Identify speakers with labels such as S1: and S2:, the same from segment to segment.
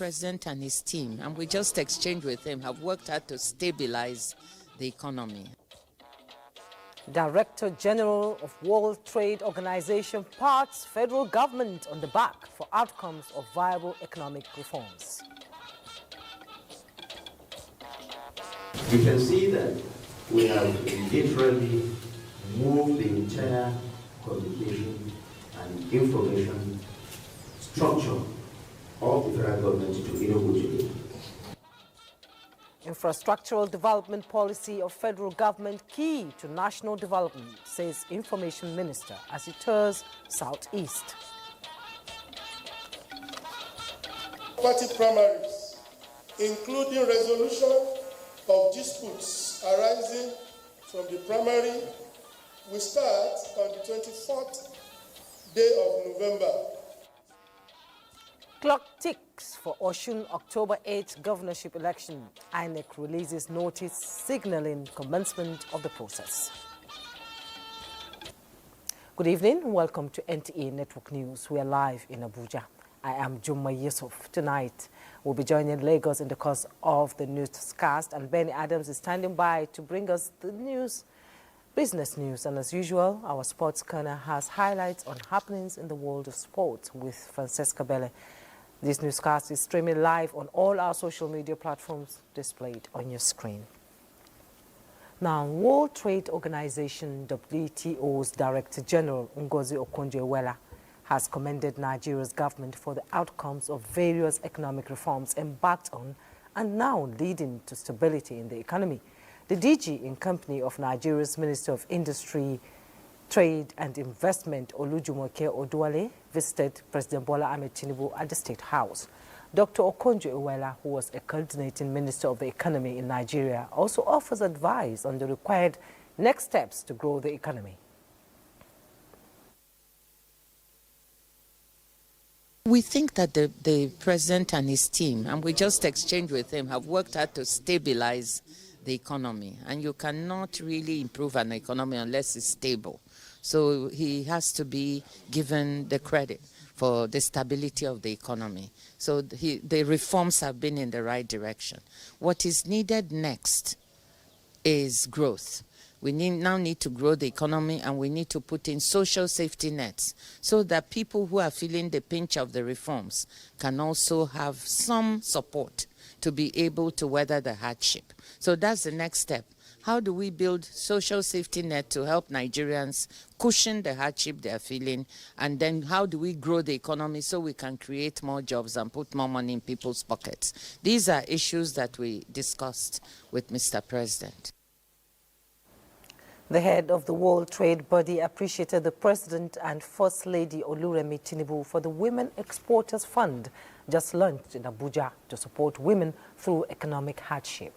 S1: President and his team, and we just exchanged with him, have worked hard to stabilize the economy.
S2: Director General of World Trade Organization pats federal government on the back for outcomes of viable economic reforms.
S3: You can see that we have literally moved the entire communication and information structure of the federal government to Abuja.
S2: Infrastructural development policy of federal government key to national development, says Information Minister as he tours Southeast.
S4: Party primaries, including resolution of disputes arising from the primary, will start on the 24th day of November.
S2: Clock ticks for Osun October 8 governorship election. INEC releases notice signaling commencement of the process. Good evening and welcome to NTA Network News. We are live in Abuja. I am Jumma Yusuf. Tonight, we'll be joining Lagos in the course of the newscast, and Benny Adams is standing by to bring us the news, business news. And as usual, our sports corner has highlights on happenings in the world of sports with Francesca Belle. This newscast is streaming live on all our social media platforms displayed on your screen. Now, World Trade Organization WTO's Director General Ngozi Okonjo-Iweala has commended Nigeria's government for the outcomes of various economic reforms embarked on and now leading to stability in the economy. The DG in company of Nigeria's Minister of Industry, Trade and Investment, Olujumoke Oduwale, visited President Bola Ahmed Tinubu at the State House. Dr. Okonjo-Iweala, who was a coordinating Minister of the Economy in Nigeria, also offers advice on the required next steps to grow the economy.
S1: We think that the President and his team, and we just exchanged with him, have worked hard to stabilize the economy. And you cannot really improve an economy unless it's stable. So he has to be given the credit for the stability of the economy. So the reforms have been in the right direction. What is needed next is growth. We now need to grow the economy, and we need to put in social safety nets so that people who are feeling the pinch of the reforms can also have some support to be able to weather the hardship. So that's the next step. How do we build social safety net to help Nigerians cushion the hardship they are feeling? And then how do we grow the economy so we can create more jobs and put more money in people's pockets? These are issues that we discussed with Mr. President.
S2: The head of the World Trade Body appreciated the President and First Lady Oluremi Tinubu for the Women Exporters Fund just launched in Abuja to support women through economic hardship.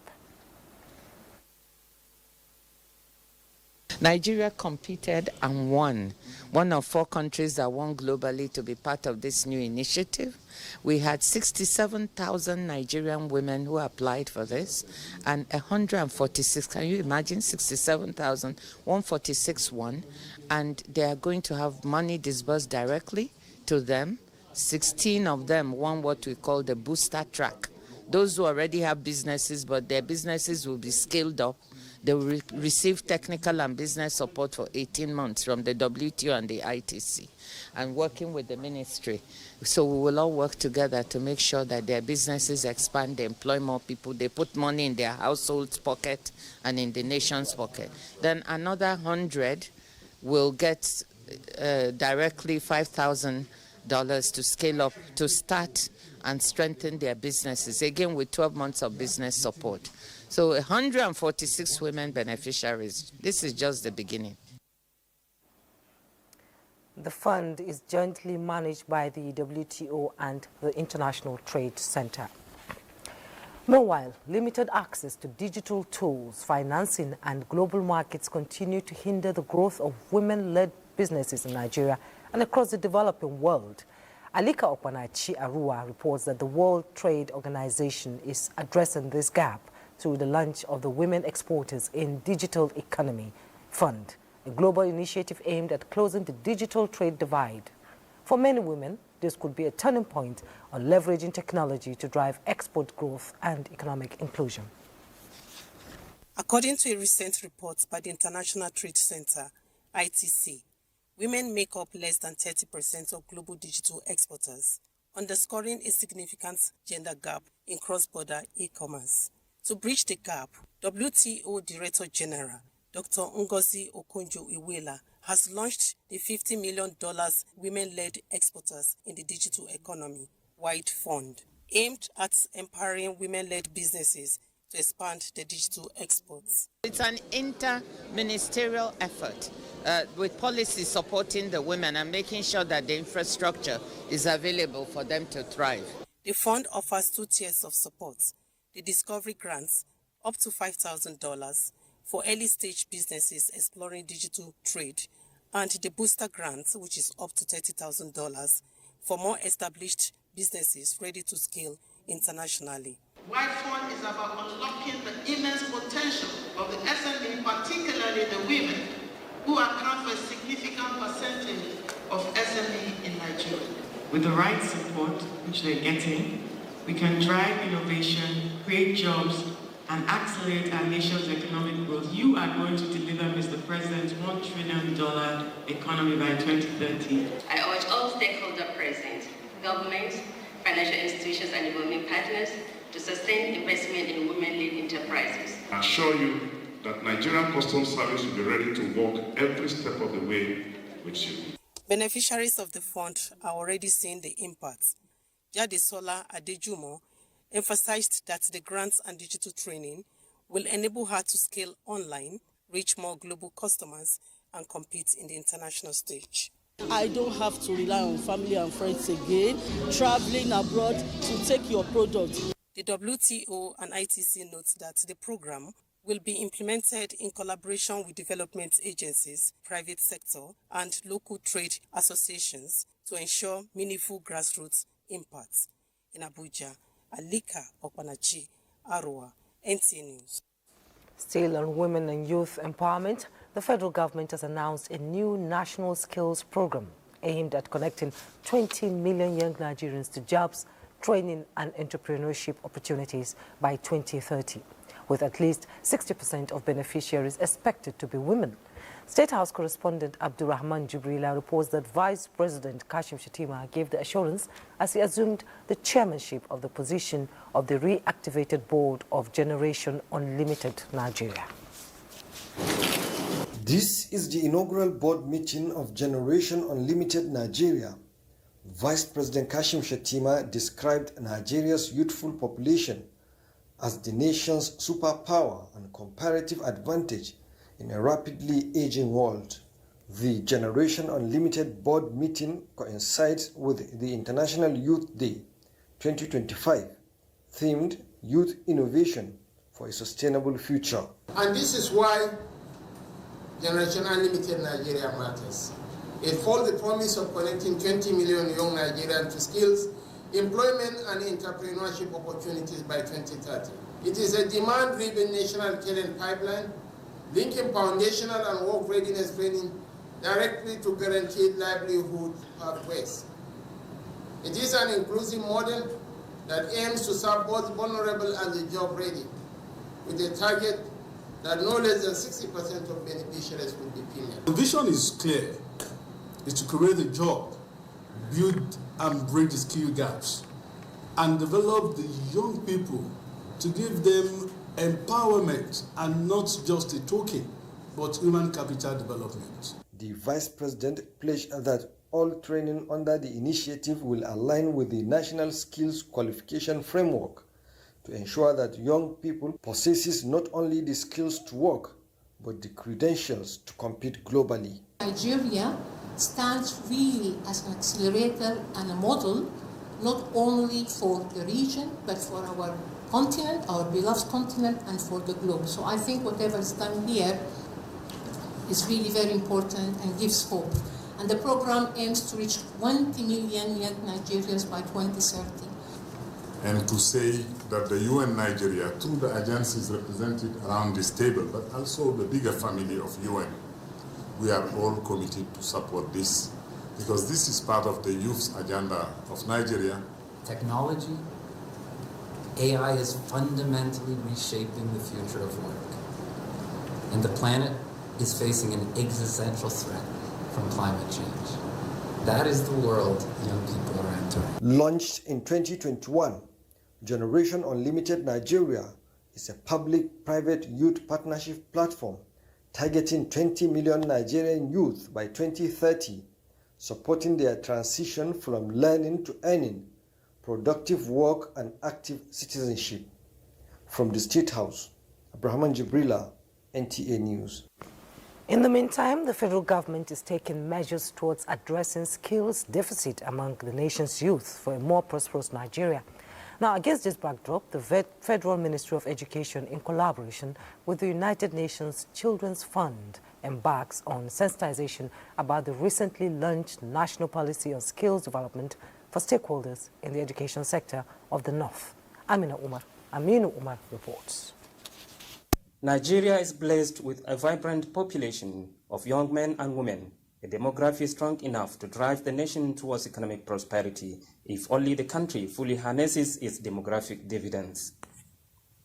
S1: Nigeria competed and won. One of 4 countries that won globally to be part of this new initiative. We had 67,000 Nigerian women who applied for this, and 146, can you imagine, 67,000, 146 won, and they are going to have money disbursed directly to them. 16 of them won what we call the booster track. Those who already have businesses, but their businesses will be scaled up. They will receive technical and business support for 18 months from the WTO and the ITC, and working with the ministry. So we will all work together to make sure that their businesses expand, they employ more people, they put money in their household's pocket and in the nation's pocket. Then another 100 will get directly $5,000 to scale up, to start and strengthen their businesses, again with 12 months of business support. So 146 women beneficiaries. This is just the beginning.
S2: The fund is jointly managed by the WTO and the International Trade Center. Meanwhile, limited access to digital tools, financing and global markets continue to hinder the growth of women-led businesses in Nigeria and across the developing world. Alika Okpanachi Arua reports that the World Trade Organization is addressing this gap through the launch of the Women Exporters in Digital Economy Fund, a global initiative aimed at closing the digital trade divide. For many women, this could be a turning point on leveraging technology to drive export growth and economic inclusion.
S5: According to a recent report by the International Trade Center, ITC, women make up less than 30% of global digital exporters, underscoring a significant gender gap in cross-border e-commerce. To bridge the gap, WTO Director General Dr. Ngozi Okonjo-Iweala has launched the $50 million Women-Led Exporters in the Digital Economy wide fund, aimed at empowering women-led businesses to expand their digital exports.
S1: It's an inter-ministerial effort with policy supporting the women and making sure that the infrastructure is available for them to thrive.
S5: The fund offers 2 tiers of support: the Discovery Grants, up to $5,000 for early-stage businesses exploring digital trade, and the Booster Grants, which is up to $30,000 for more established businesses ready to scale internationally.
S6: Wide Fund is about unlocking the immense potential of the SME, particularly the women, who account for a significant percentage of SME in Nigeria.
S7: With the right support, which they're getting, we can drive innovation, create jobs, and accelerate our nation's economic growth. You are going to deliver, Mr. President's $1 trillion economy by 2030.
S8: I urge all stakeholders present, governments, financial institutions, and development partners to sustain investment in women-led enterprises.
S9: I assure you that Nigerian Customs Service will be ready to work every step of the way with you.
S5: Beneficiaries of the fund are already seeing the impact. Jadesola Adejumo emphasized that the grants and digital training will enable her to scale online, reach more global customers, and compete in the international stage.
S10: I don't have to rely on family and friends again, traveling abroad to take your product.
S5: The WTO and ITC notes that the program will be implemented in collaboration with development agencies, private sector, and local trade associations to ensure meaningful grassroots impacts. In Abuja, Alika Okpanachi, Arua, NTA News.
S2: Still on women and youth empowerment, the federal government has announced a new national skills program aimed at connecting 20 million young Nigerians to jobs, training and entrepreneurship opportunities by 2030, with at least 60% of beneficiaries expected to be women. State House correspondent Abdurrahman Jibrila reports that Vice President Kashim Shettima gave the assurance as he assumed the chairmanship of the position of the reactivated board of Generation Unlimited Nigeria.
S11: This is the inaugural board meeting of Generation Unlimited Nigeria. Vice President Kashim Shettima described Nigeria's youthful population as the nation's superpower and comparative advantage in a rapidly aging world. The Generation Unlimited board meeting coincides with the International Youth Day 2025, themed Youth Innovation for a Sustainable Future.
S4: And this is why Generation Unlimited Nigeria matters. It holds the promise of connecting 20 million young Nigerians to skills, employment and entrepreneurship opportunities by 2030. It is a demand-driven national talent pipeline linking foundational and work readiness training directly to guaranteed livelihood pathways. It is an inclusive model that aims to serve both vulnerable and the job ready, with a target that no less than 60% of beneficiaries will be female.
S12: The vision is clear. It's to create a job, build and bridge the skill gaps, and develop the young people to give them empowerment and not just a token, but human capital development.
S11: The Vice President pledged that all training under the initiative will align with the National Skills Qualification Framework to ensure that young people possess not only the skills to work, but the credentials to compete globally.
S13: Nigeria stands really as an accelerator and a model, not only for the region, but for our continent, our beloved continent, and for the globe. So I think whatever is done here is really very important and gives hope. And the program aims to reach 20 million young Nigerians by 2030.
S9: And to say that the UN Nigeria, through the agencies represented around this table, but also the bigger family of UN, we are all committed to support this because this is part of the youth's agenda of Nigeria.
S14: Technology, AI is fundamentally reshaping the future of work. And the planet is facing an existential threat from climate change. That is the world young people are entering.
S11: Launched in 2021, Generation Unlimited Nigeria is a public-private youth partnership platform targeting 20 million Nigerian youth by 2030, supporting their transition from learning to earning, productive work and active citizenship. From the State House, Abraham Jibrila, NTA News.
S2: In the meantime, the federal government is taking measures towards addressing skills deficit among the nation's youth for a more prosperous Nigeria. Now, against this backdrop, the Federal Ministry of Education, in collaboration with the United Nations Children's Fund, embarks on sensitization about the recently launched national policy on skills development for stakeholders in the education sector of the North. Aminu Umar reports.
S15: Nigeria is blessed with a vibrant population of young men and women, a demography strong enough to drive the nation towards economic prosperity if only the country fully harnesses its demographic dividends.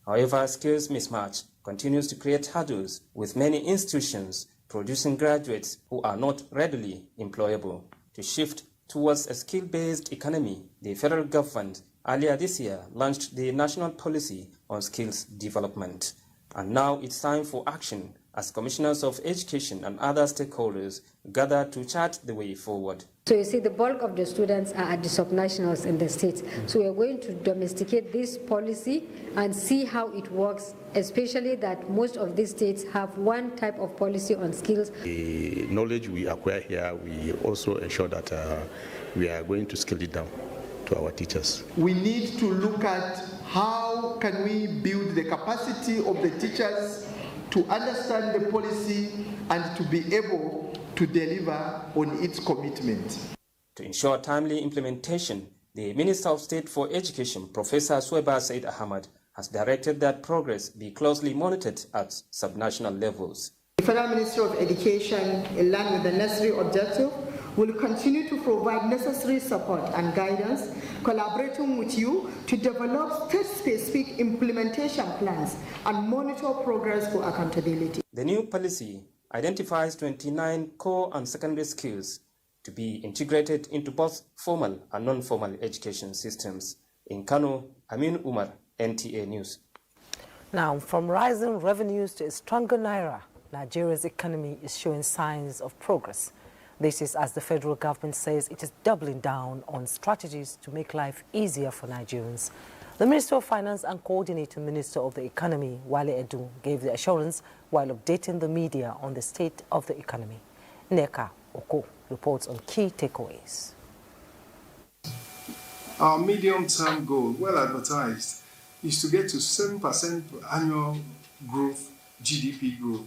S15: However, skills mismatch continues to create hurdles, with many institutions producing graduates who are not readily employable. To shift towards a skill-based economy, the federal government earlier this year launched the National Policy on Skills Development. And now it's time for action as commissioners of education and other stakeholders gather to chart the way forward.
S16: So you see, the bulk of the students are at the subnationals in the states. So we are going to domesticate this policy and see how it works, especially that most of these states have one type of policy on skills.
S17: The knowledge we acquire here, we also ensure that we are going to scale it down to our teachers.
S18: We need to look at how can we build the capacity of the teachers to understand the policy and to be able to deliver on its commitment.
S15: To ensure timely implementation, the Minister of State for Education, Professor Sueba Said Ahmad, has directed that progress be closely monitored at subnational levels.
S19: The Federal Ministry of Education, in line with the necessary objective, will continue to provide necessary support and guidance, collaborating with you to develop state-specific implementation plans and monitor progress for accountability.
S15: The new policy identifies 29 core and secondary skills to be integrated into both formal and non-formal education systems. In Kano, Amin Umar, NTA News.
S2: Now, from rising revenues to a stronger naira, Nigeria's economy is showing signs of progress. This is as the federal government says it is doubling down on strategies to make life easier for Nigerians. The Minister of Finance and Coordinating Minister of the Economy, Wale Edu, gave the assurance while updating the media on the state of the economy. Neka Oko reports on key takeaways.
S20: Our medium-term goal, well advertised, is to get to 7% annual growth, GDP growth.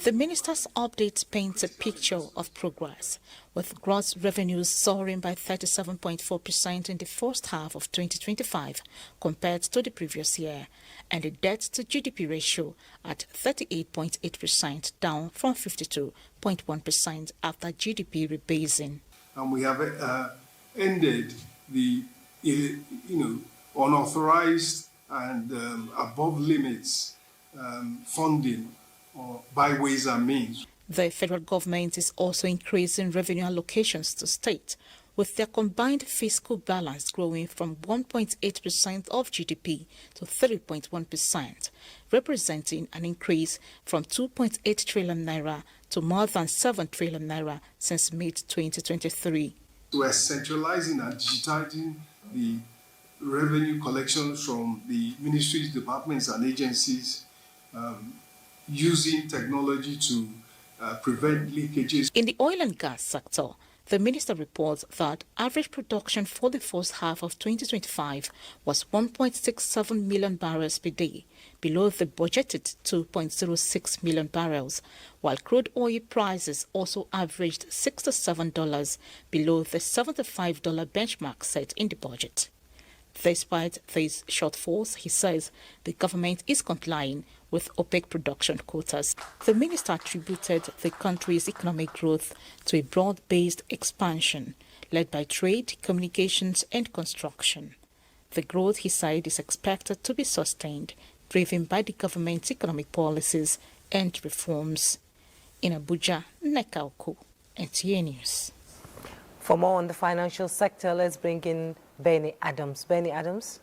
S21: The minister's update paints a picture of progress, with gross revenues soaring by 37.4% in the first half of 2025 compared to the previous year, and a debt-to-GDP ratio at 38.8%, down from 52.1% after GDP rebasing.
S20: And we have ended the unauthorized and above limits funding or by ways and means.
S21: The federal government is also increasing revenue allocations to state, with their combined fiscal balance growing from 1.8% of GDP to 3.1%, representing an increase from 2.8 trillion naira to more than 7 trillion naira since mid-2023.
S20: We are centralizing and digitizing the revenue collections from the ministries, departments, and agencies, using technology to prevent leakages.
S21: In the oil and gas sector, the minister reports that average production for the first half of 2025 was 1.67 million barrels per day, below the budgeted 2.06 million barrels, while crude oil prices also averaged $67, below the $75 benchmark set in the budget. Despite these shortfalls, he says the government is complying with OPEC production quotas. The minister attributed the country's economic growth to a broad-based expansion led by trade, communications and construction. The growth, he said, is expected to be sustained, driven by the government's economic policies and reforms. In Abuja, Nneka Oku, NTA News.
S2: For more on the financial sector, let's bring in Benny Adams. Benny Adams,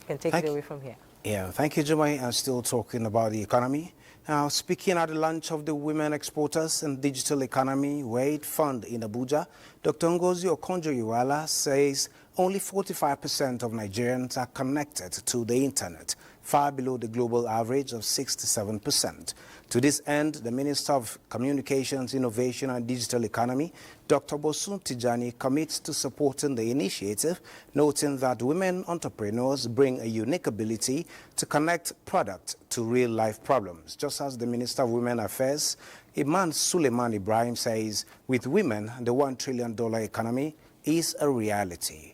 S2: you can take it away from here.
S3: Yeah, thank you, Jumai. I'm still talking about the economy. Now, speaking at the launch of the Women Exporters and Digital Economy Wade Fund in Abuja, Dr. Ngozi Okonjo-Iweala says only 45% of Nigerians are connected to the internet, far below the global average of 67%. To this end, the Minister of Communications, Innovation and Digital Economy, Dr. Bosun Tijani, commits to supporting the initiative, noting that women entrepreneurs bring a unique ability to connect product to real-life problems. Just as the Minister of Women Affairs, Iman Suleiman Ibrahim, says, with women, the $1 trillion economy is a reality.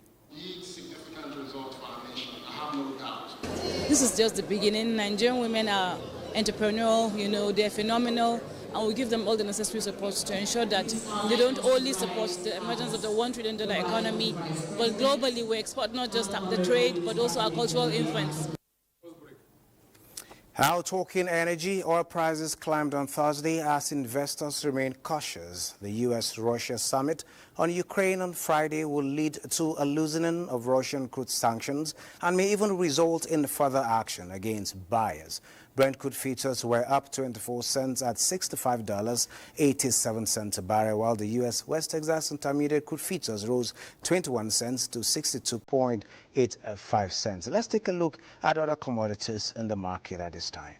S10: This is just the beginning. Nigerian women are entrepreneurial, they're phenomenal, and we give them all the necessary support to ensure that they don't only support the emergence of the $1 trillion economy, but globally we export not just the trade, but also our cultural influence.
S3: Now talking energy, oil prices climbed on Thursday as investors remain cautious. The U.S.-Russia summit on Ukraine on Friday will lead to a loosening of Russian crude sanctions and may even result in further action against buyers. Brent crude futures were up 24 cents at $65.87 a barrel, while the U.S. West Texas Intermediate crude futures rose 21 cents to 62.85 cents. Let's take a look at other commodities in the market at this time.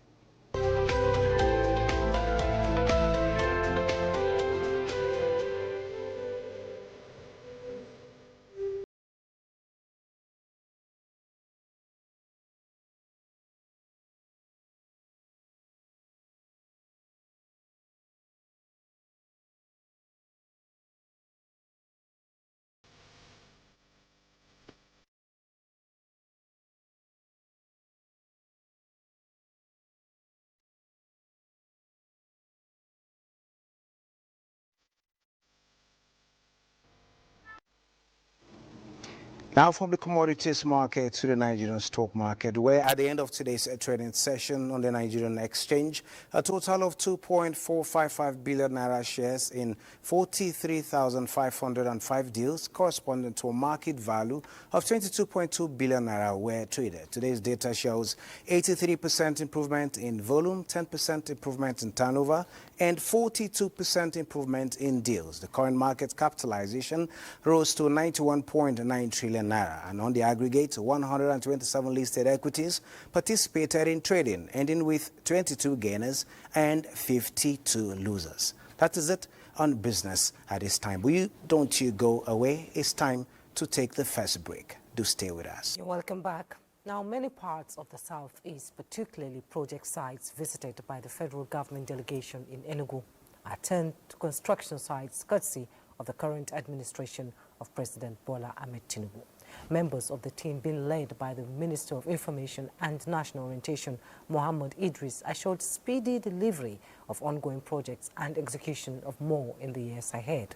S3: Now from the commodities market to the Nigerian stock market, where at the end of today's trading session on the Nigerian exchange, a total of 2.455 billion naira shares in 43,505 deals corresponding to a market value of 22.2 billion naira were traded. Today's data shows 83% improvement in volume, 10% improvement in turnover, and 42% improvement in deals. The current market capitalization rose to 91.9 trillion naira, and on the aggregate, 127 listed equities participated in trading, ending with 22 gainers and 52 losers. That is it on business at this time. But don't you go away. It's time to take the first break. Do stay with us.
S2: You're welcome back. Now, many parts of the southeast, particularly project sites visited by the federal government delegation in Enugu, are turned to construction sites courtesy of the current administration of President Bola Ahmed Tinubu. Members of the team being led by the Minister of Information and National Orientation, Mohammed Idris, assured speedy delivery of ongoing projects and execution of more in the years ahead.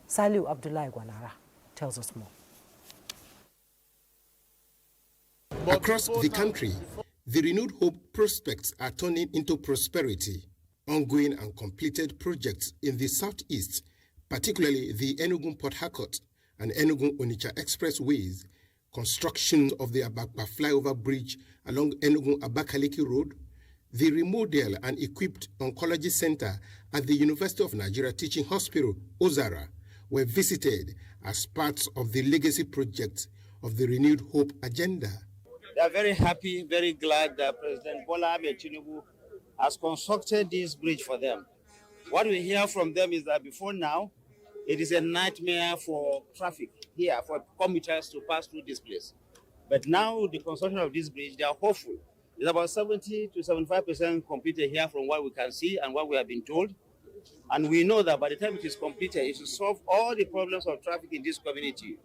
S2: Saliu Abdullahi Gwanara tells us more.
S22: Across the country, the renewed hope prospects are turning into prosperity. Ongoing and completed projects in the southeast, particularly the Enugu-Port Harcourt and Enugu-Onitsha expressways, construction of the Abakpa flyover bridge along Enugu-Abakaliki Road, the remodel and equipped oncology center at the University of Nigeria Teaching Hospital, Ozara, were visited as parts of the legacy project of the renewed hope agenda.
S23: They are very happy, very glad that President Bola Ahmed Tinubu has constructed this bridge for them. What we hear from them is that before now, it is a nightmare for traffic here, for commuters to pass through this place. But now the construction of this bridge, they are hopeful. It's about 70 to 75% completed here from what we can see and what we have been told. And we know that by the time it is completed, it will solve all the problems of traffic in this community.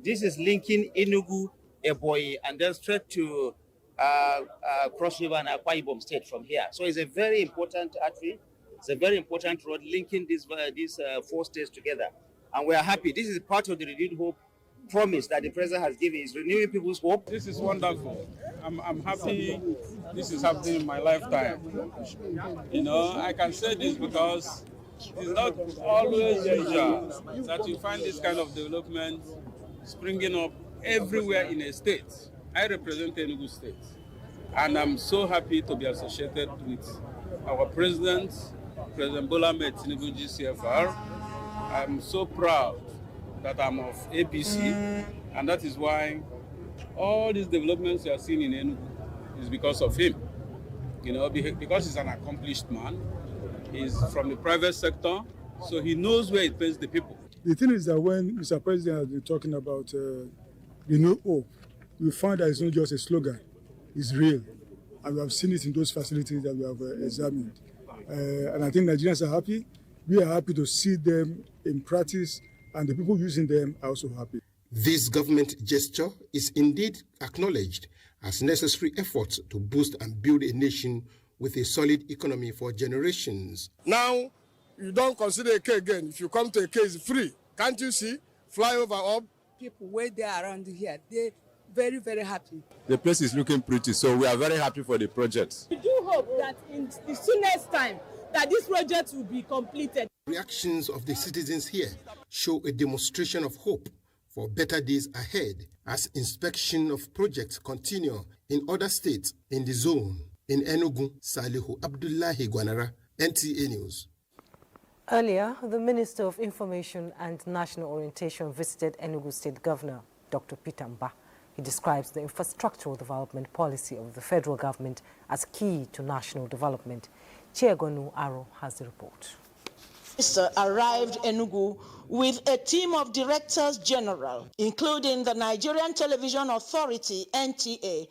S23: This is linking Enugu, Ebonyi, and then straight to Cross River and Akwa Ibom State from here. So it's a very important artery. It's a very important road linking these 4 states together. And we are happy. This is part of the renewed hope promise that the president has given. Is renewing people's hope.
S1: This is wonderful. I'm happy this is happening in my lifetime. You know, I can say this because it's not always usual that you find this kind of development springing up everywhere in a state. I represent Enugu State, and I'm so happy to be associated with our president, President Bola Ahmed Tinubu GCFR. I'm so proud that I'm of APC, and that is why all these developments you are seeing in Enugu is because of him. You know, because he's an accomplished man. He's from the private sector, so he knows where it pays the people.
S6: The thing is that when Mr. President has been talking about renewed hope, we find that it's not just a slogan, it's real. And we have seen it in those facilities that we have examined. And I think Nigerians are happy. We are happy to see them in practice, and the people using them are also happy.
S22: This government gesture is indeed acknowledged as necessary efforts to boost and build a nation with a solid economy for generations.
S7: Now, you don't consider a K again. If you come to a K, it's free. Can't you see? Flyover up.
S24: People where they are around here, they're very, very happy.
S25: The place is looking pretty, so we are very happy for the project.
S26: We do hope that in the soonest time that this project will be completed.
S22: Reactions of the citizens here show a demonstration of hope for better days ahead as inspection of projects continue in other states in the zone. In Enugu, Salihu Abdullahi Gwanara, NTA News.
S2: Earlier, the Minister of Information and National Orientation visited Enugu State Governor, Dr. Peter Mba. He describes the infrastructural development policy of the federal government as key to national development. Chiegonu Aro has the report.
S27: Minister arrived Enugu with a team of directors general, including the Nigerian Television Authority, NTA.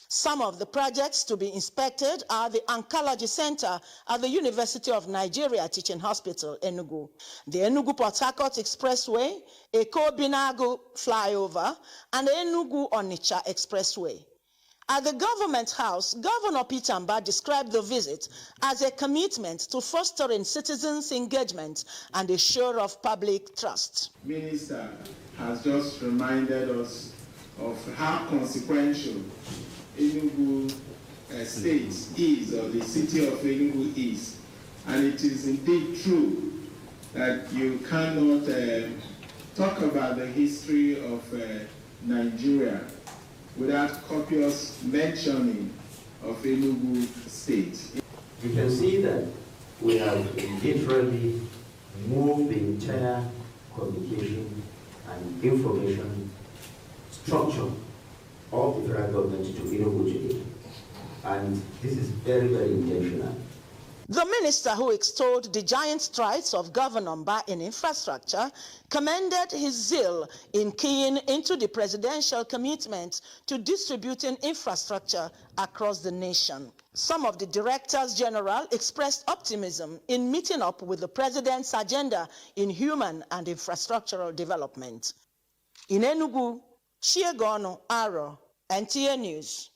S27: Some of the projects to be inspected are the Oncology Center at the University of Nigeria Teaching Hospital, Enugu, the Enugu-Port Harcourt Expressway, Eko Binago Flyover, and the Enugu-Onitsha Expressway. At the Government House, Governor Peter Mba described the visit as a commitment to fostering citizens' engagement and a show of public trust.
S28: The Minister has just reminded us of how consequential Enugu State is, or the city of Enugu is. And it is indeed true that you cannot talk about the history of Nigeria without copious mentioning of Enugu State.
S29: You can see that we have literally moved the entire communication and information structure of the federal government to Enugu today. And this is very, very intentional.
S27: The minister, who extolled the giant strides of Governor Mba in infrastructure, commended his zeal in keying into the presidential commitment to distributing infrastructure across the nation. Some of the directors general expressed optimism in meeting up with the president's agenda in human and infrastructural development. In Enugu, Chiegonu Aro, NTA News.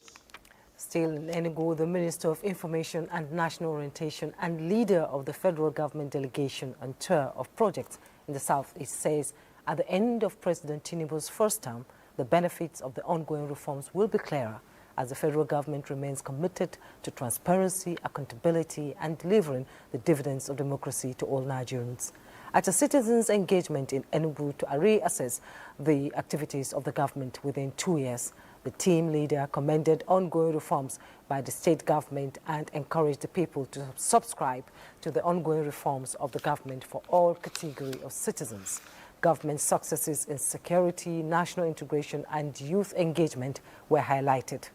S2: Still in Enugu, the Minister of Information and National Orientation and leader of the federal government delegation on tour of projects in the Southeast says at the end of President Tinubu's first term, the benefits of the ongoing reforms will be clearer as the federal government remains committed to transparency, accountability, and delivering the dividends of democracy to all Nigerians. At a citizens' engagement in Enugu to reassess the activities of the government within 2 years, the team leader commended ongoing reforms by the state government and encouraged the people to subscribe to the ongoing reforms of the government for all categories of citizens. Government successes in security, national integration, and youth engagement were highlighted.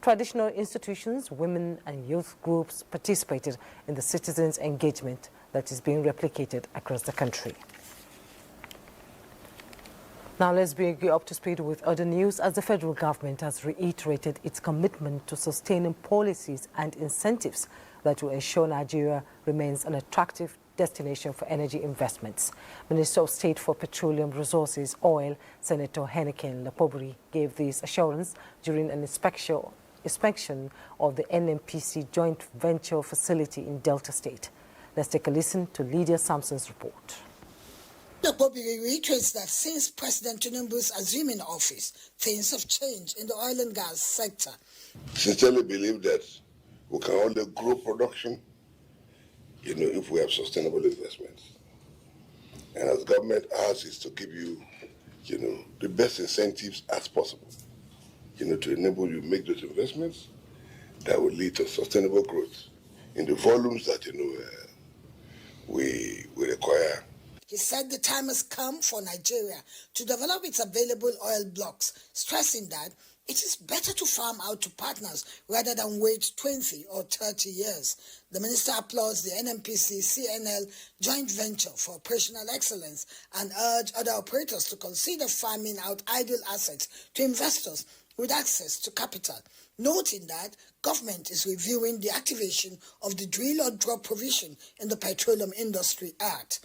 S2: Traditional institutions, women and youth groups participated in the citizens' engagement that is being replicated across the country. Now let's bring you up to speed with other news as the federal government has reiterated its commitment to sustaining policies and incentives that will ensure Nigeria remains an attractive destination for energy investments. Minister of State for Petroleum Resources, Oil, Senator Henneken Lapobri, gave this assurance during an inspection inspection of the NMPC joint venture facility in Delta State. Let's take a listen to Lydia Sampson's report.
S4: The Bobby reiterates that since President Tinubu's assuming office, things have changed in the oil and gas sector.
S5: Sincerely believe that we can only grow production, if we have sustainable investments. And as government asks is to give you, the best incentives as possible, to enable you to make those investments that will lead to sustainable growth in the volumes that, we require.
S4: He said the time has come for Nigeria to develop its available oil blocks, stressing that it is better to farm out to partners rather than wait 20 or 30 years. The minister applauds the NMPC-CNL joint venture for operational excellence and urged other operators to consider farming out idle assets to investors with access to capital, noting that government is reviewing the activation of the drill or drop provision in the Petroleum Industry Act.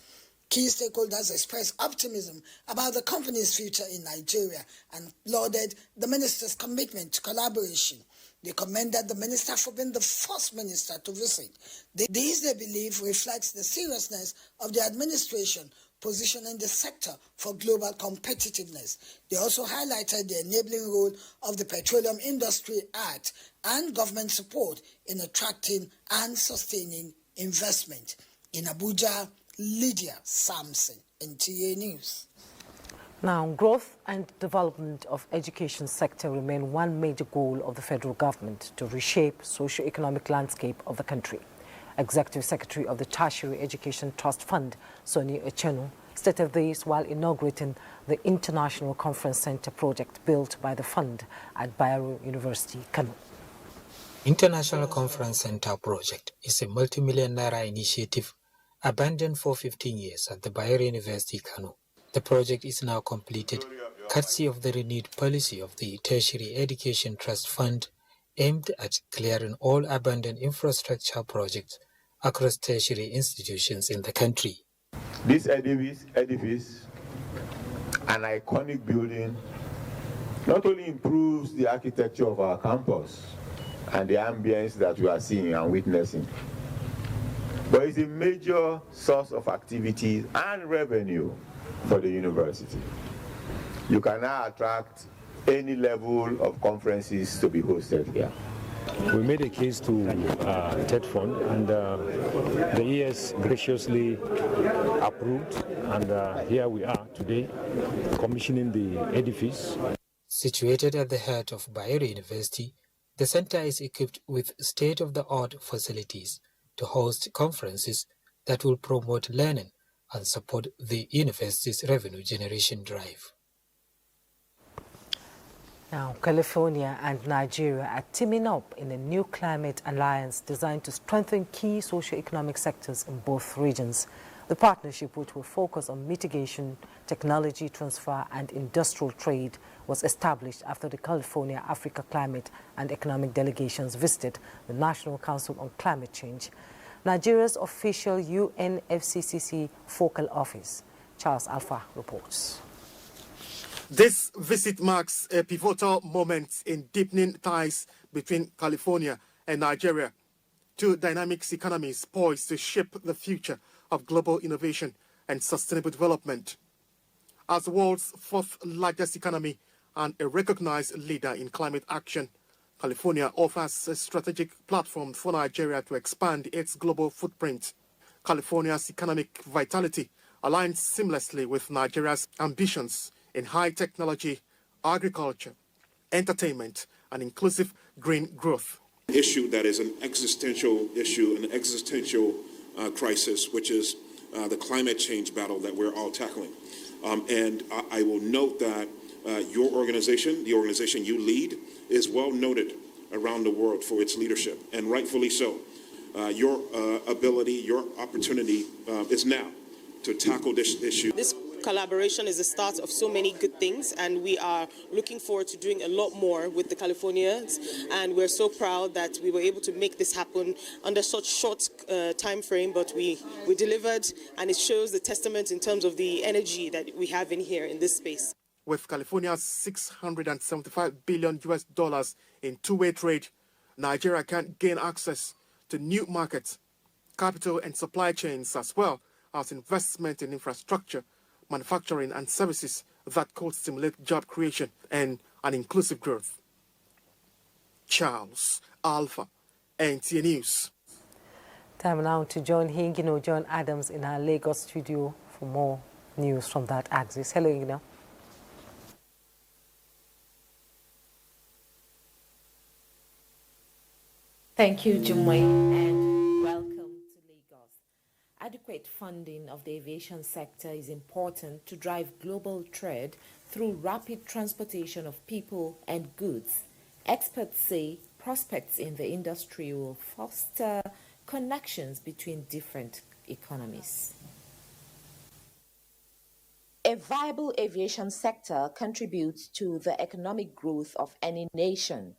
S4: Key stakeholders expressed optimism about the company's future in Nigeria and lauded the minister's commitment to collaboration. They commended the minister for being the first minister to visit. This, they believe, reflects the seriousness of the administration positioning the sector for global competitiveness. They also highlighted the enabling role of the Petroleum Industry Act and government support in attracting and sustaining investment. In Abuja, Lydia Sampson, NTA News.
S2: Now, growth and development of education sector remain one major goal of the federal government to reshape socio-economic landscape of the country. Executive Secretary of the Tertiary Education Trust Fund, Sonny Echenu, stated this while inaugurating the International Conference Center project built by the fund at Bayero University, Kano.
S8: International Conference Center project is a multi-million naira initiative abandoned for 15 years at the Bayero University, Kano. The project is now completed, courtesy of the renewed policy of the Tertiary Education Trust Fund, aimed at clearing all abandoned infrastructure projects across tertiary institutions in the country.
S9: This edifice, an iconic building, not only improves the architecture of our campus and the ambience that we are seeing and witnessing, but it's a major source of activities and revenue for the university. You can now attract any level of conferences to be hosted here.
S11: We made a case to TED Fund, and the ES graciously approved, and here we are today commissioning the edifice.
S8: Situated at the heart of Bayero University, the center is equipped with state-of-the-art facilities to host conferences that will promote learning and support the university's revenue generation drive.
S2: Now, California and Nigeria are teaming up in a new climate alliance designed to strengthen key socio-economic sectors in both regions. The partnership, which will focus on mitigation, technology transfer and industrial trade, was established after the California Africa Climate and Economic Delegations visited the National Council on Climate Change, Nigeria's official UNFCCC focal office. Charles Alpha reports.
S12: This visit marks a pivotal moment in deepening ties between California and Nigeria, two dynamic economies poised to shape the future of global innovation and sustainable development. As the world's fourth largest economy and a recognized leader in climate action, California offers a strategic platform for Nigeria to expand its global footprint. California's economic vitality aligns seamlessly with Nigeria's ambitions in high technology, agriculture, entertainment, and inclusive green growth.
S13: Issue that is an existential issue, an existential crisis, which is the climate change battle that we're all tackling. And I will note that your organization, the organization you lead, is well noted around the world for its leadership, and rightfully so. Your ability, your opportunity is now to tackle this issue.
S14: This collaboration is the start of so many good things, and we are looking forward to doing a lot more with the Californians, and we're so proud that we were able to make this happen under such short time frame, but we delivered, and it shows the testament in terms of the energy that we have in here in this space.
S12: With California's $675 billion in two-way trade, Nigeria can gain access to new markets, capital and supply chains, as well as investment in infrastructure, manufacturing and services that could stimulate job creation and an inclusive growth. Charles Alpha, NTA News.
S2: Time now to join Hingino John Adams in our Lagos studio for more news from that axis. Hello, Hingino.
S3: Thank you, Jumway, and welcome to Lagos. Adequate funding of the aviation sector is important to drive global trade through rapid transportation of people and goods. Experts say prospects in the industry will foster connections between different economies.
S27: A viable aviation sector contributes to the economic growth of any nation.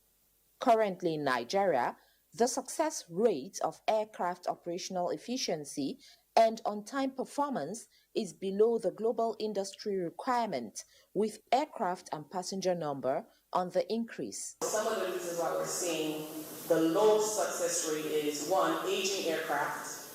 S27: Currently in Nigeria, the success rate of aircraft operational efficiency and on-time performance is below the global industry requirement, with aircraft and passenger number on the increase.
S14: Some of the reasons why we're seeing the low success rate is 1, aging aircraft,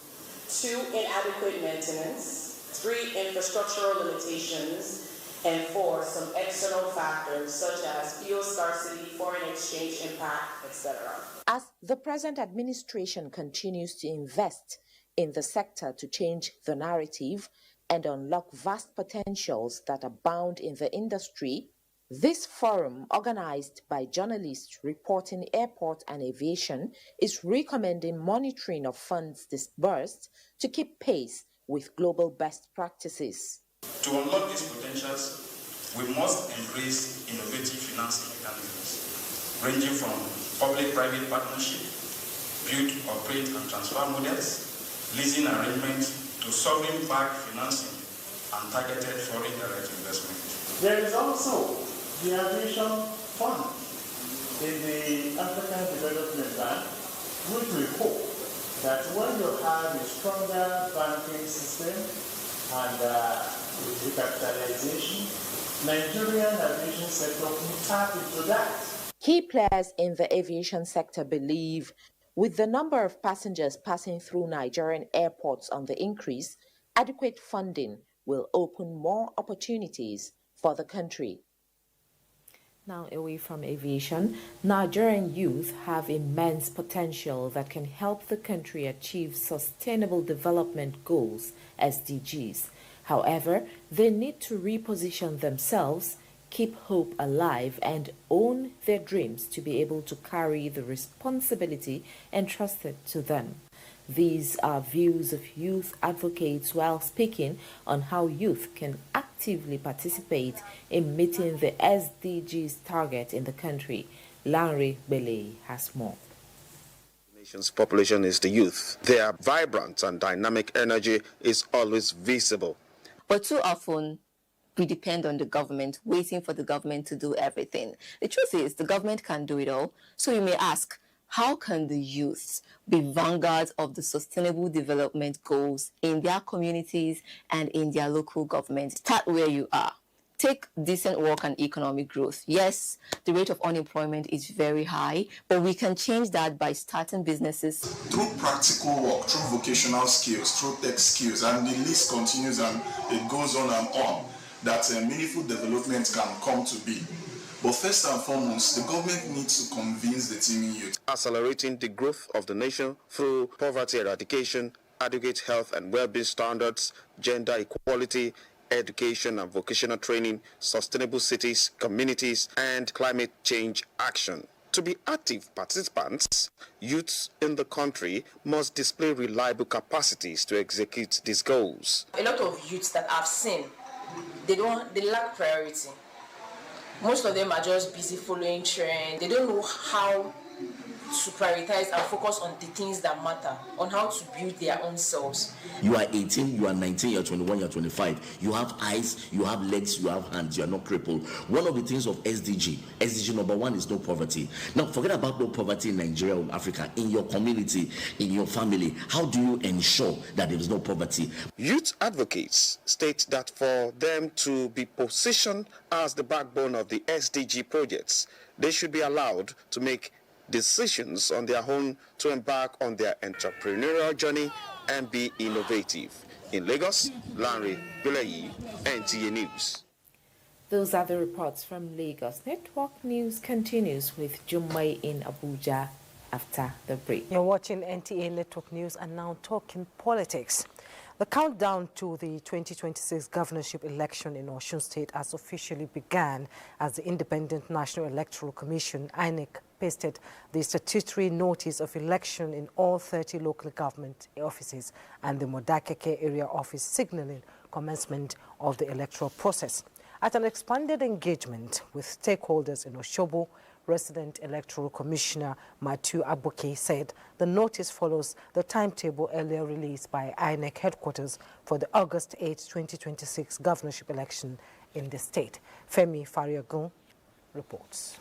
S14: 2, inadequate maintenance, 3, infrastructural limitations, and 4, some external factors such as fuel scarcity, foreign exchange impact, etc.
S27: As the present administration continues to invest in the sector to change the narrative and unlock vast potentials that abound in the industry, this forum, organized by journalists reporting airport and aviation, is recommending monitoring of funds disbursed to keep pace with global best practices.
S10: To unlock these potentials, we must embrace innovative financing mechanisms, ranging from public-private partnership, build, operate, and transfer models, leasing arrangements, to sovereign-backed financing and targeted foreign direct investment.
S15: There is also the aviation fund in the African Development Bank, which we hope that when you have a stronger banking system and recapitalization, Nigerian aviation sector will tap into that.
S27: Key players in the aviation sector believe with the number of passengers passing through Nigerian airports on the increase, adequate funding will open more opportunities for the country.
S3: Now away from aviation, Nigerian youth have immense potential that can help the country achieve Sustainable Development Goals, SDGs. However, they need to reposition themselves, keep hope alive, and own their dreams to be able to carry the responsibility entrusted to them. These are views of youth advocates while speaking on how youth can actively participate in meeting the SDGs target in the country. Lanre Bele has more.
S16: The nation's population is the youth. Their vibrant and dynamic energy is always visible.
S17: But too often, we depend on the government, waiting for the government to do everything. The truth is, the government can't do it all. So you may ask, how can the youth be vanguards of the Sustainable Development Goals in their communities and in their local government? Start where you are. Take decent work and economic growth. Yes, the rate of unemployment is very high, but we can change that by starting businesses.
S18: Through practical work, through vocational skills, through tech skills, and the list continues and it goes on and on, that meaningful development can come to be. But first and foremost, the government needs to convince the teeming youth.
S16: Accelerating the growth of the nation through poverty eradication, adequate health and well-being standards, gender equality, education and vocational training, sustainable cities, communities, and climate change action. To be active participants, youths in the country must display reliable capacities to execute these goals.
S19: A lot of youths that I've seen, they lack priority. Most of them are just busy following trends. They don't know how to prioritize and focus on the things that matter, on how to build their own selves.
S1: You are 18, you are 19, you are 21, you are 25. You have eyes, you have legs, you have hands, you are not crippled. One of the things of SDG number 1 is no poverty. Now, forget about no poverty in Nigeria or Africa. In your community, in your family, how do you ensure that there is no poverty?
S16: Youth advocates state that for them to be positioned as the backbone of the SDG projects, they should be allowed to make decisions on their own, to embark on their entrepreneurial journey and be innovative. In Lagos, Larry Bilayi, NTA News.
S3: Those are the reports from Lagos. Network News continues with Jummai in Abuja after the break.
S2: You're watching NTA Network News and now talking politics. The countdown to the 2026 governorship election in Osun State has officially begun as the Independent National Electoral Commission, INEC, pasted the statutory notice of election in all 30 local government offices and the Modakeke area office, signaling commencement of the electoral process. At an expanded engagement with stakeholders in Oshobo, Resident Electoral Commissioner Matu Abuke said the notice follows the timetable earlier released by INEC headquarters for the August 8, 2026 governorship election in the state. Femi Fariagun reports.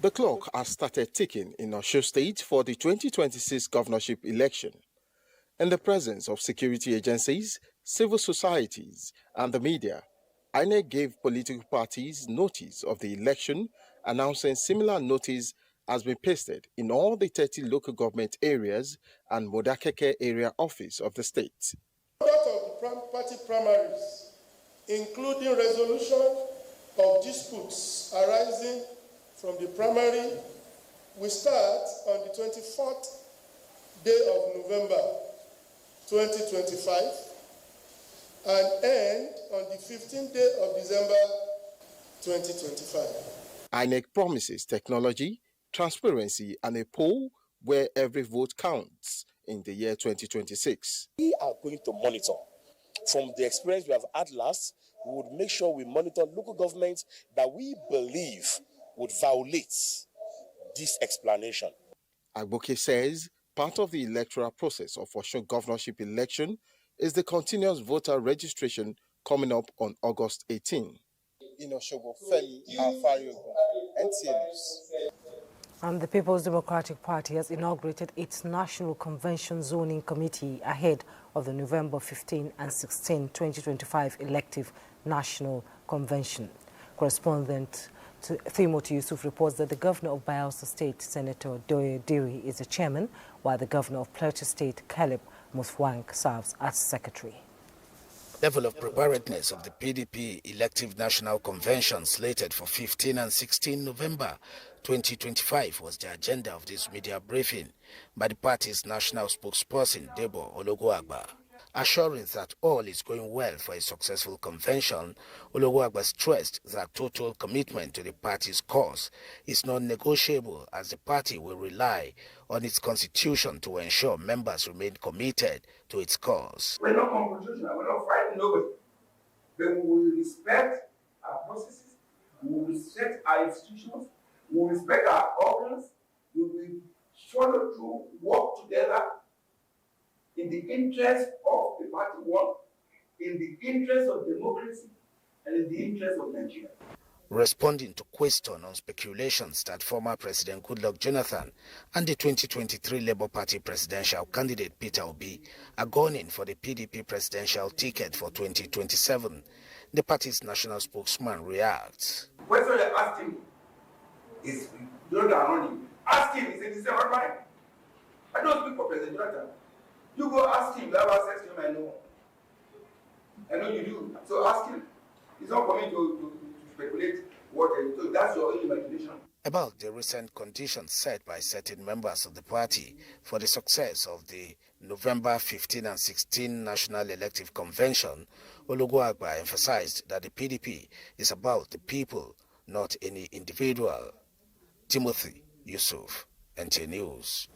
S6: The clock has started ticking in Osun State for the 2026 governorship election. In the presence of security agencies, civil societies, and the media, INEC gave political parties notice of the election, announcing similar notice has been pasted in all the 30 local government areas and Modakeke area office of the state.
S28: Conduct of the party primaries, including resolution of disputes arising from the primary, will start on the 24th day of November 2025 and end on the 15th day of December 2025.
S6: INEC promises technology, transparency, and a poll where every vote counts in the year 2026.
S7: We are going to monitor. From the experience we have had last, we would make sure we monitor local governments that we believe would violate this explanation.
S6: Agboke says part of the electoral process of Osun governorship election is the continuous voter registration coming up on August 18. In Oshobo, Femi Afariogun, NTA News.
S2: And the People's Democratic Party has inaugurated its National Convention Zoning Committee ahead of the November 15 and 16, 2025 elective National Convention. Correspondent Timothy Yusuf reports that the governor of Bayelsa State, Senator Doye Diri, is the chairman, while the governor of Plateau State, Caleb Muthwang, serves as secretary.
S20: Level of preparedness of the PDP elective national convention slated for 15 and 16 November 2025 was the agenda of this media briefing by the party's national spokesperson, Debo Ologoagba. Assuring that all is going well for a successful convention, Ologoagba stressed that total commitment to the party's cause is non-negotiable, as the party will rely on its constitution to ensure members remain committed to its cause.
S21: We're not confrontational, we're not fighting nobody. But we will respect our processes, we will respect our institutions, we will respect our organs, we will follow through, work together in the interest of the party one, in the interest of democracy, and in the interest of Nigeria.
S20: Responding to questions on speculations that former President Goodluck Jonathan and the 2023 Labour Party presidential candidate Peter Obi are gunning for the PDP presidential ticket for 2027, the party's national spokesman reacts.
S21: The question you're asking is, don't running. Ask him, is it the same right? I don't speak for President Jonathan. You go ask him, you have access to him, I know. I know you do. So ask him. It's not for me to speculate what so that's your own imagination.
S20: About the recent conditions set by certain members of the party for the success of the November 15 and 16 National Elective Convention, Ologoagba emphasized that the PDP is about the people, not any individual. Timothy Yusuf, NTA News.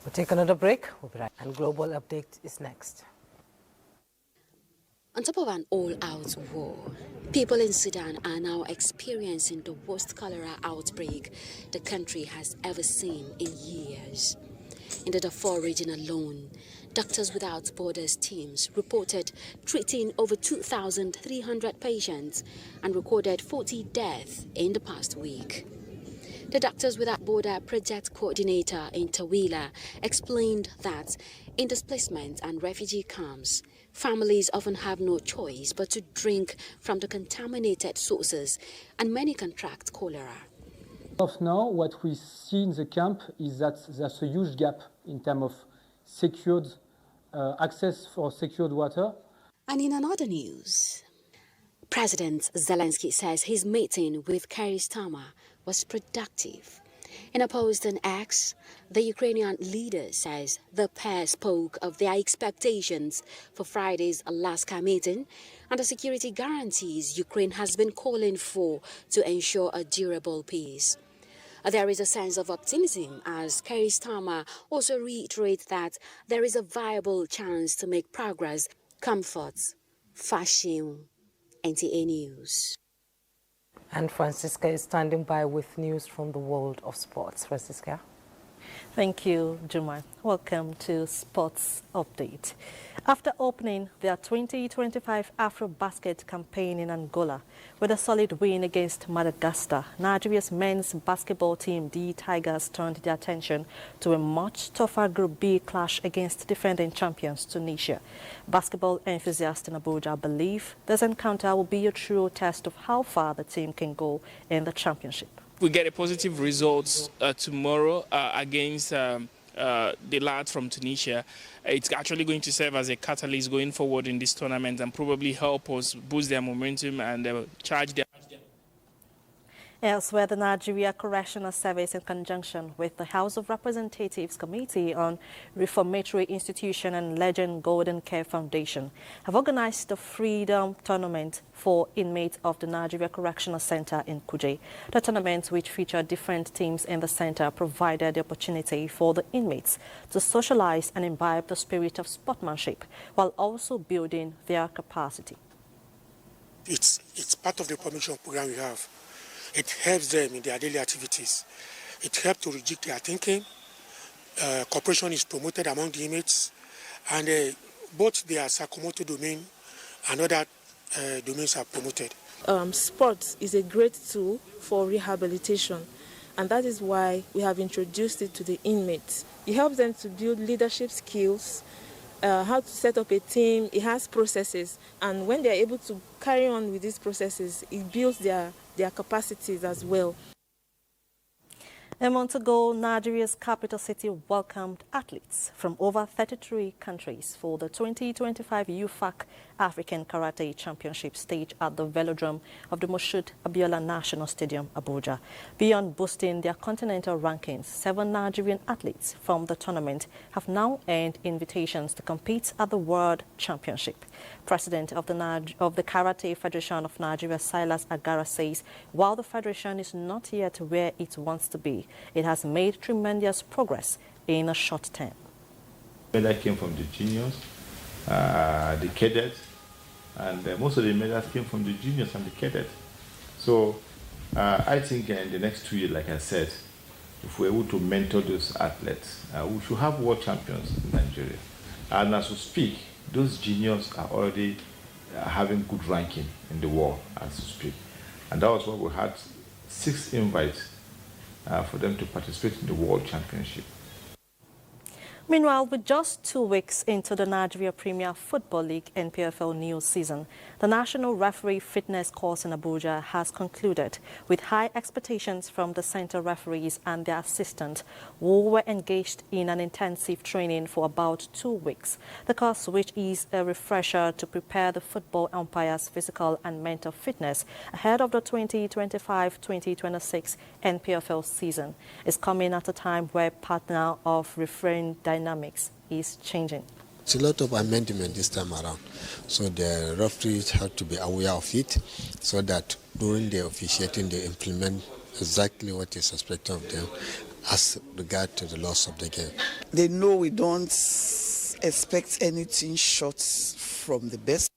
S2: We'll take another break. We'll be right. And Global Update is next.
S4: On top of an all-out war, people in Sudan are now experiencing the worst cholera outbreak the country has ever seen in years. In the Darfur region alone, Doctors Without Borders teams reported treating over 2,300 patients and recorded 40 deaths in the past week. The Doctors Without Borders project coordinator in Tawila explained that in displacement and refugee camps, families often have no choice but to drink from the contaminated sources, and many contract cholera.
S5: Of now, what we see in the camp is that there's a huge gap in terms of secured access for secured water.
S4: And in another news, President Zelensky says his meeting with Keir Starmer was productive. In a post on X, the Ukrainian leader says the pair spoke of their expectations for Friday's Alaska meeting and the security guarantees Ukraine has been calling for to ensure a durable peace. There is a sense of optimism as Keir Starmer also reiterates that there is a viable chance to make progress. Comforts, fashion, NTA News.
S2: And Francisca is standing by with news from the world of sports. Francisca.
S9: Thank you, Juma. Welcome to Sports Update. After opening their 2025 AfroBasket campaign in Angola with a solid win against Madagascar, Nigeria's men's basketball team, the Tigers, turned their attention to a much tougher Group B clash against defending champions Tunisia. Basketball enthusiasts in Abuja believe this encounter will be a true test of how far the team can go in the championship.
S22: We get a positive result tomorrow against the lads from Tunisia. It's actually going to serve as a catalyst going forward in this tournament and probably help us boost their momentum and charge their...
S9: Elsewhere, the Nigeria Correctional Service, in conjunction with the House of Representatives Committee on Reformatory Institution and Legend Golden Care Foundation, have organized the Freedom Tournament for inmates of the Nigeria Correctional Center in Kuje. The tournament, which featured different teams in the center, provided the opportunity for the inmates to socialize and imbibe the spirit of sportsmanship while also building their capacity.
S23: It's part of the promotion program we have. It helps them in their daily activities. It helps to reject their thinking. Cooperation is promoted among the inmates, and both their psychomotor domain and other domains are promoted.
S24: Sports is a great tool for rehabilitation, and that is why we have introduced it to the inmates. It helps them to build leadership skills, how to set up a team. It has processes, and when they are able to carry on with these processes, it builds their capacities as well.
S9: A month ago, Nigeria's capital city welcomed athletes from over 33 countries for the 2025 UFAC African Karate Championship stage at the Velodrome of the Moshood Abiola National Stadium, Abuja. Beyond boosting their continental rankings, 7 Nigerian athletes from the tournament have now earned invitations to compete at the World Championship. President of the Karate Federation of Nigeria, Silas Agara, says while the federation is not yet where it wants to be, it has made tremendous progress in a short term.
S25: Medals came from the juniors, the cadets, and most of the medals came from the juniors and the cadets. So I think in the next 2 years, like I said, if we're able to mentor those athletes, we should have world champions in Nigeria. And as we speak, those juniors are already having good ranking in the world as we speak. And that was why we had 6 invites for them to participate in the World Championship.
S9: Meanwhile, with just 2 weeks into the Nigeria Premier Football League NPFL new season, the National Referee Fitness course in Abuja has concluded with high expectations from the center referees and their assistants who were engaged in an intensive training for about 2 weeks. The course, which is a refresher to prepare the football umpires' physical and mental fitness ahead of the 2025-2026 NPFL season, is coming at a time where partner of refereeing dynamics is changing.
S26: It's a lot of amendment this time around, so the referees have to be aware of it so that during the officiating they implement exactly what is expected of them as regard to the loss of the game.
S29: They know we don't expect anything short from the best.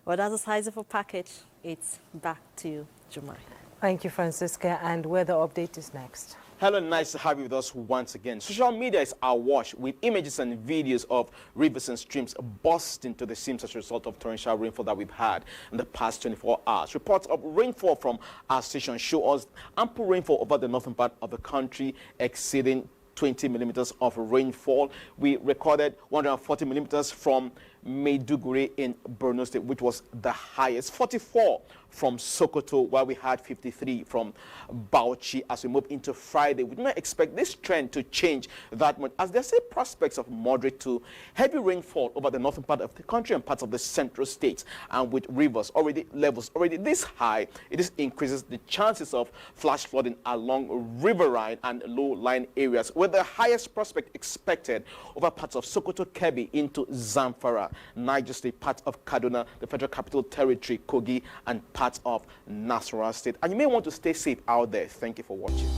S9: Well, that's the size of a package. It's back to you, Jumai.
S2: Thank you, Francisca. And weather update is next.
S8: Hello, nice to have you with us once again. Social media is awash with images and videos of rivers and streams bursting to the seams as a result of torrential rainfall that we've had in the past 24 hours. Reports of rainfall from our station show us ample rainfall over the northern part of the country, exceeding 20 millimeters of rainfall. We recorded 140 millimeters from Maiduguri in Borno State, which was the highest, 44 from Sokoto, while we had 53 from Bauchi. As we move into Friday, we do not expect this trend to change that much, as there are prospects of moderate to heavy rainfall over the northern part of the country and parts of the central states. And with rivers levels already this high, it increases the chances of flash flooding along riverine and low-lying areas, with the highest prospect expected over parts of Sokoto, Kebbi into Zamfara, Niger State, parts of Kaduna, the Federal Capital Territory, Kogi, and parts of Nasarawa State. And you may want to stay safe out there. Thank you for watching.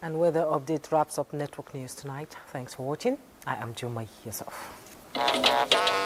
S2: And weather update wraps up Network News tonight. Thanks for watching. I am Juma Yusuf.